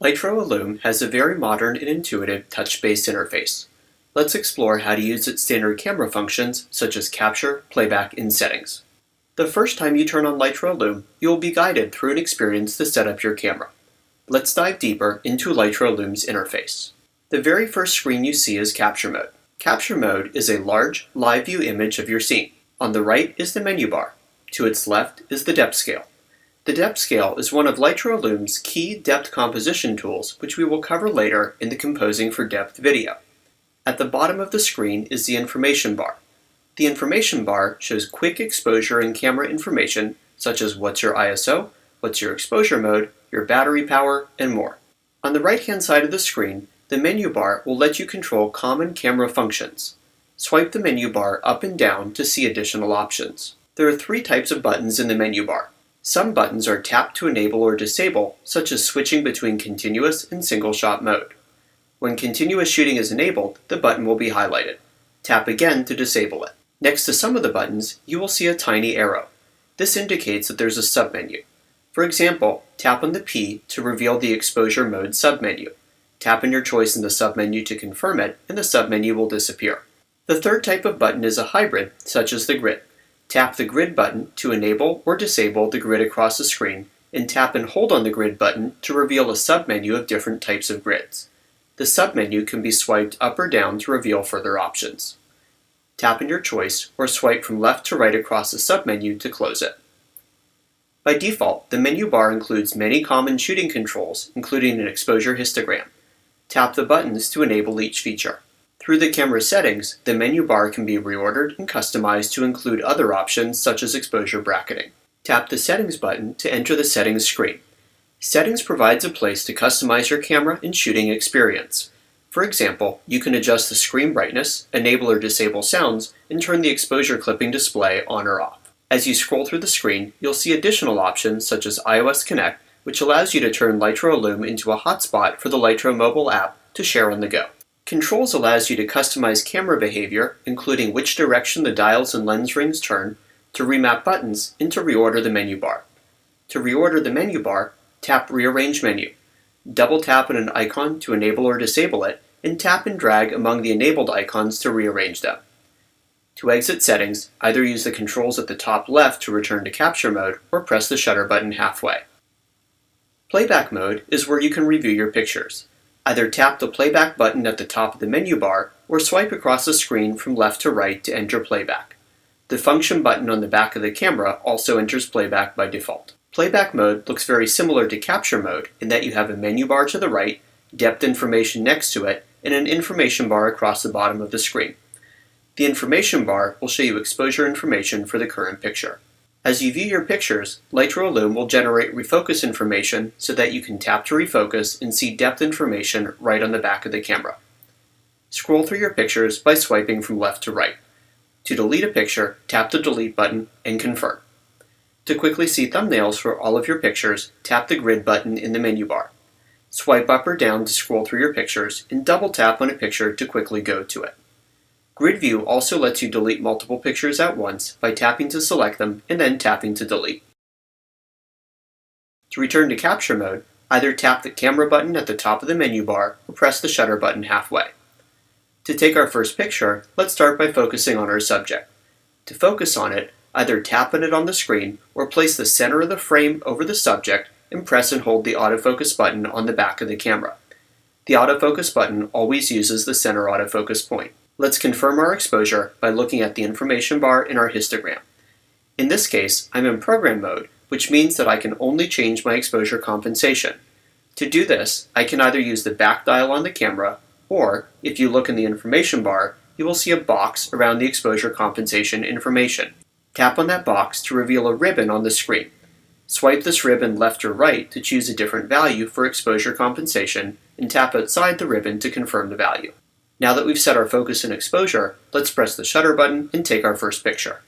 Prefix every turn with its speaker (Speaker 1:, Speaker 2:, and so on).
Speaker 1: LYTRO ILLUM has a very modern and intuitive touch-based interface. Let's explore how to use its standard camera functions such as capture, playback, and settings. The first time you turn on LYTRO ILLUM, you will be guided through an experience to set up your camera. Let's dive deeper into LYTRO ILLUM's interface. The very first screen you see is Capture Mode. Capture Mode is a large, live view image of your scene. On the right is the menu bar. To its left is the depth scale. The depth scale is one of LYTRO ILLUM's key depth composition tools, which we will cover later in the Composing for Depth video. At the bottom of the screen is the information bar. The information bar shows quick exposure and camera information, such as what's your ISO, what's your exposure mode, your battery power, and more. On the right-hand side of the screen, the menu bar will let you control common camera functions. Swipe the menu bar up and down to see additional options. There are three types of buttons in the menu bar. Some buttons are tapped to enable or disable, such as switching between continuous and single-shot mode. When continuous shooting is enabled, the button will be highlighted. Tap again to disable it. Next to some of the buttons, you will see a tiny arrow. This indicates that there's a submenu. For example, tap on the P to reveal the exposure mode submenu. Tap on your choice in the submenu to confirm it, and the submenu will disappear. The third type of button is a hybrid, such as the grid. Tap the grid button to enable or disable the grid across the screen, and tap and hold on the grid button to reveal a submenu of different types of grids. The submenu can be swiped up or down to reveal further options. Tap in your choice, or swipe from left to right across the submenu to close it. By default, the menu bar includes many common shooting controls, including an exposure histogram. Tap the buttons to enable each feature. Through the camera settings, the menu bar can be reordered and customized to include other options such as exposure bracketing. Tap the Settings button to enter the settings screen. Settings provides a place to customize your camera and shooting experience. For example, you can adjust the screen brightness, enable or disable sounds, and turn the exposure clipping display on or off. As you scroll through the screen, you'll see additional options such as iOS Connect, which allows you to turn LYTRO ILLUM into a hotspot for the LYTRO mobile app to share on the go. Controls allows you to customize camera behavior, including which direction the dials and lens rings turn, to remap buttons, and to reorder the menu bar. To reorder the menu bar, tap Rearrange Menu. Double tap on an icon to enable or disable it, and tap and drag among the enabled icons to rearrange them. To exit settings, either use the controls at the top left to return to capture mode, or press the shutter button halfway. Playback mode is where you can review your pictures. Either tap the playback button at the top of the menu bar, or swipe across the screen from left to right to enter playback. The function button on the back of the camera also enters playback by default. Playback mode looks very similar to capture mode in that you have a menu bar to the right, depth information next to it, and an information bar across the bottom of the screen. The information bar will show you exposure information for the current picture. As you view your pictures, LYTRO ILLUM will generate refocus information so that you can tap to refocus and see depth information right on the back of the camera. Scroll through your pictures by swiping from left to right. To delete a picture, tap the Delete button and confirm. To quickly see thumbnails for all of your pictures, tap the Grid button in the menu bar. Swipe up or down to scroll through your pictures, and double tap on a picture to quickly go to it. Grid View also lets you delete multiple pictures at once by tapping to select them and then tapping to delete. To return to capture mode, either tap the camera button at the top of the menu bar or press the shutter button halfway. To take our first picture, let's start by focusing on our subject. To focus on it, either tap on it on the screen or place the center of the frame over the subject and press and hold the autofocus button on the back of the camera. The autofocus button always uses the center autofocus point. Let's confirm our exposure by looking at the information bar in our histogram. In this case, I'm in program mode, which means that I can only change my exposure compensation. To do this, I can either use the back dial on the camera, or, if you look in the information bar, you will see a box around the exposure compensation information. Tap on that box to reveal a ribbon on the screen. Swipe this ribbon left or right to choose a different value for exposure compensation, and tap outside the ribbon to confirm the value. Now that we've set our focus and exposure, let's press the shutter button and take our first picture.